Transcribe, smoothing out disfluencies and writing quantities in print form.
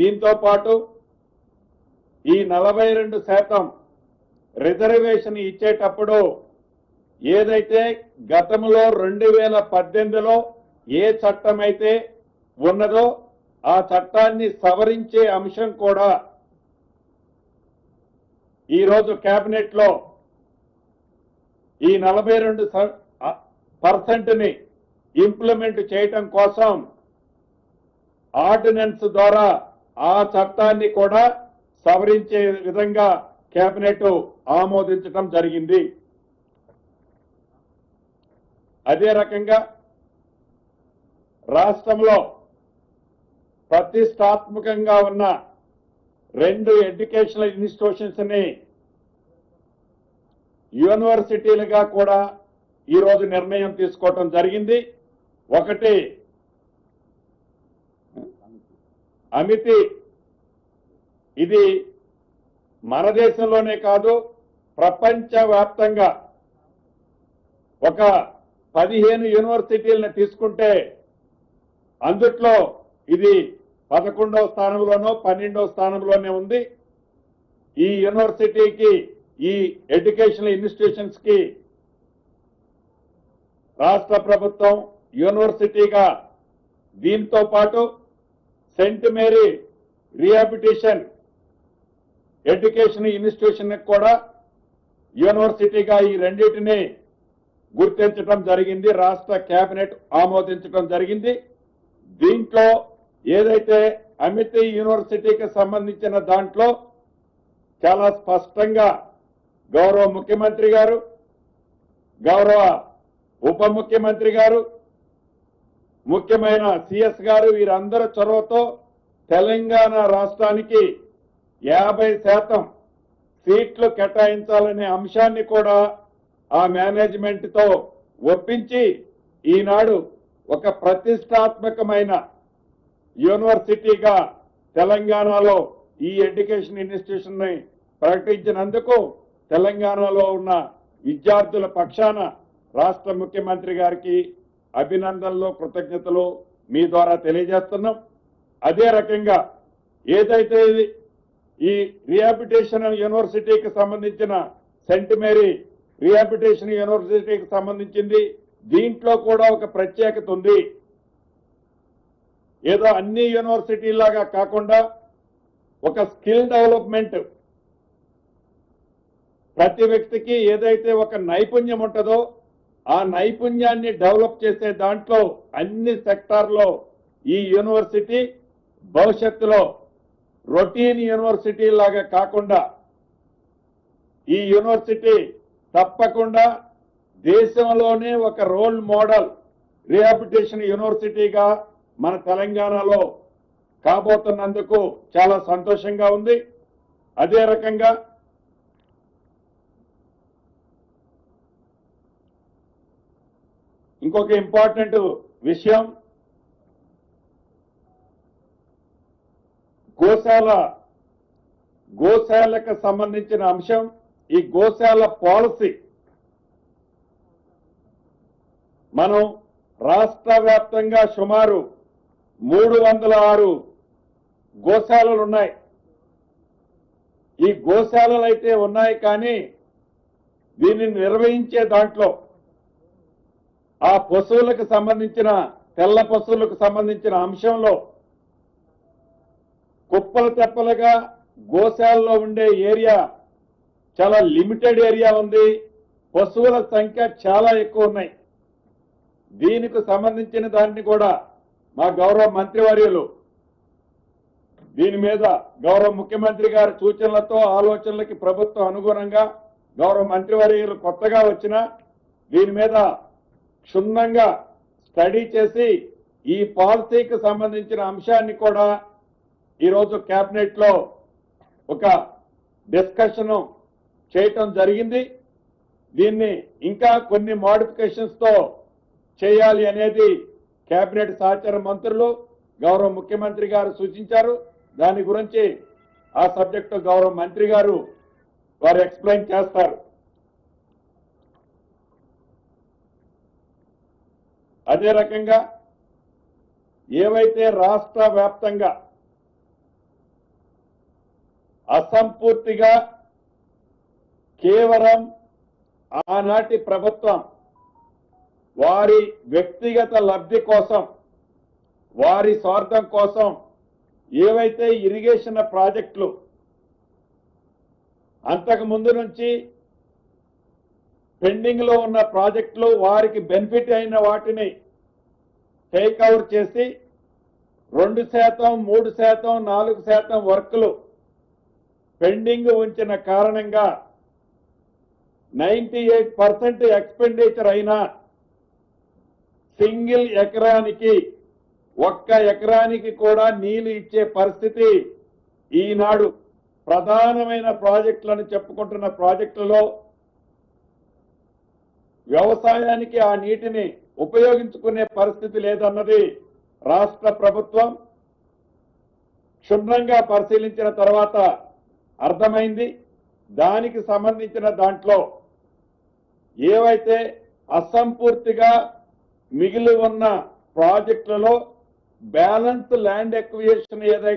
దీంతో పాటు ఈ 42% రిజర్వేషన్ ఇచ్చేటప్పుడు ఏదైతే గతంలో 2018లో ఏ చట్టం అయితే ఉన్నదో ఆ చట్టాన్ని సవరించే అంశం కూడా ఈ రోజు కేబినెట్ లో ఈ 42%ని ఇంప్లిమెంట్ చేయటం కోసం ఆర్డినెన్స్ ద్వారా ఆ చట్టాన్ని కూడా సవరించే విధంగా కేబినెట్ ఆమోదించడం జరిగింది. అదే రకంగా రాష్ట్రంలో ప్రతిష్టాత్మకంగా ఉన్న 2 ఎడ్యుకేషనల్ ఇన్స్టిట్యూషన్స్ ని యూనివర్సిటీలుగా కూడా ఈ రోజు నిర్ణయం తీసుకోవడం జరిగింది. ఒకటి అమితి, ఇది మన దేశంలోనే కాదు ప్రపంచవ్యాప్తంగా ఒక 15 యూనివర్సిటీలను తీసుకుంటే అందుట్లో ఇది 11వ స్థానంలోనో 12వ స్థానంలోనే ఉంది. ఈ యూనివర్సిటీకి ఈ ఎడ్యుకేషనల్ ఇన్స్టిట్యూషన్స్ కి రాష్ట్ర ప్రభుత్వం యూనివర్సిటీగా దీంతో పాటు Saint Mary rehabilitation education institution కూడా యూనివర్సిటీగా ఈ రెండింటిని గుర్తించడం జరిగింది. రాష్ట్ర కేబినెట్ ఆమోదించడం జరిగింది. దీంట్లో ఏదైతే అమితి యూనివర్సిటీకి సంబంధించిన దాంట్లో చాలా స్పష్టంగా గౌరవ ముఖ్యమంత్రి గారు, గౌరవ ఉప ముఖ్యమంత్రి గారు, ముఖ్యమైన సిఎస్ గారు వీరందరి చొరవతో తెలంగాణ రాష్ట్రానికి 50% సీట్లు కేటాయించాలనే అంశాన్ని కూడా ఆ మేనేజ్మెంట్ తో ఒప్పించి ఈనాడు ఒక ప్రతిష్టాత్మకమైన యూనివర్సిటీగా తెలంగాణలో ఈ ఎడ్యుకేషన్ ఇన్స్టిట్యూషన్ ని ప్రకటించినందుకు తెలంగాణలో ఉన్న విద్యార్థుల పక్షాన రాష్ట్ర ముఖ్యమంత్రి గారికి అభినందనలు, కృతజ్ఞతలు మీ ద్వారా తెలియజేస్తున్నాం. అదే రకంగా ఏదైతే ఈ రిహాబిలిటేషన్ యూనివర్సిటీకి సంబంధించిన సెయింట్ మేరీ రిహాబిలిటేషన్ యూనివర్సిటీకి సంబంధించింది, దీంట్లో కూడా ఒక ప్రత్యేకత ఉంది. ఏదో అన్ని యూనివర్సిటీలాగా కాకుండా ఒక స్కిల్ డెవలప్మెంట్, ప్రతి వ్యక్తికి ఏదైతే ఒక నైపుణ్యం ఉంటుందో ఆ నైపుణ్యాన్ని డెవలప్ చేసే దాంట్లో అన్ని సెక్టార్లో ఈ యూనివర్సిటీ భవిష్యత్తులో రొటీన్ యూనివర్సిటీ లాగా కాకుండా ఈ యూనివర్సిటీ తప్పకుండా దేశంలోనే ఒక రోల్ మోడల్ రిహాబిలిటేషన్ యూనివర్సిటీగా మన తెలంగాణలో కాబోతున్నందుకు చాలా సంతోషంగా ఉంది. అదే రకంగా ఇంకొక ఇంపార్టెంట్ విషయం, గోశాలకు సంబంధించిన అంశం. ఈ గోశాల పాలసీ మనం రాష్ట్ర వ్యాప్తంగా సుమారు 306 గోశాలలు ఉన్నాయి. ఈ గోశాలలు అయితే ఉన్నాయి, కానీ దీన్ని నిర్వహించే దాంట్లో ఆ పశువులకు సంబంధించిన తెల్ల పశువులకు సంబంధించిన అంశంలో కుప్పలు తెప్పలుగా గోశాలలో ఉండే ఏరియా చాలా లిమిటెడ్ ఏరియా ఉంది. పశువుల సంఖ్య చాలా ఎక్కువ ఉన్నాయి. దీనికి సంబంధించిన దాన్ని కూడా మా గౌరవ మంత్రివర్యులు దీని మీద గౌరవ ముఖ్యమంత్రి గారి సూచనలతో ఆలోచనలకి ప్రభుత్వం అనుగుణంగా గౌరవ మంత్రివర్యులు కొత్తగా వచ్చిన దీని మీద క్షుణ్ణంగా స్టడీ చేసి ఈ పాలసీకి సంబంధించిన అంశాన్ని కూడా ఈరోజు కేబినెట్ లో ఒక డిస్కషన్ చేయటం జరిగింది. దీన్ని ఇంకా కొన్ని మోడిఫికేషన్స్ తో చేయాలి అనేది కేబినెట్ సహచర మంత్రులు గౌరవ ముఖ్యమంత్రి గారు సూచించారు. దాని గురించి ఆ సబ్జెక్టు గౌరవ మంత్రి గారు వారు ఎక్స్ప్లెయిన్ చేస్తారు. అదే రకంగా ఏవైతే రాష్ట్ర వ్యాప్తంగా అసంపూర్తిగా కేవలం ఆనాటి ప్రభుత్వం వారి వ్యక్తిగత లబ్ధి కోసం, వారి స్వార్థం కోసం ఏవైతే ఇరిగేషన్ ప్రాజెక్టులు అంతకు ముందు నుంచి పెండింగ్ లో ఉన్న ప్రాజెక్టులు వారికి బెనిఫిట్ అయిన వాటిని టేక్అవుట్ చేసి 2%, 3%, 4% వర్కులు పెండింగ్ ఉంచిన కారణంగా 98% ఎక్స్పెండిచర్ అయినా సింగిల్ ఎకరానికి, ఒక్క ఎకరానికి కూడా నీళ్లు ఇచ్చే పరిస్థితి ఈనాడు ప్రధానమైన ప్రాజెక్టులను చెప్పుకుంటున్న ప్రాజెక్టులలో వ్యవసాయానికి ఆ నీటిని ఉపయోగించుకునే పరిస్థితి లేదన్నది రాష్ట్ర ప్రభుత్వం క్షుణ్ణంగా పరిశీలించిన తర్వాత అర్థమైంది. దానికి సంబంధించిన దాంట్లో ఏవైతే అసంపూర్తిగా మిగిలి ఉన్న ప్రాజెక్టులలో బ్యాలెన్స్ ల్యాండ్ ఎక్విజిషన్ ఏదైతే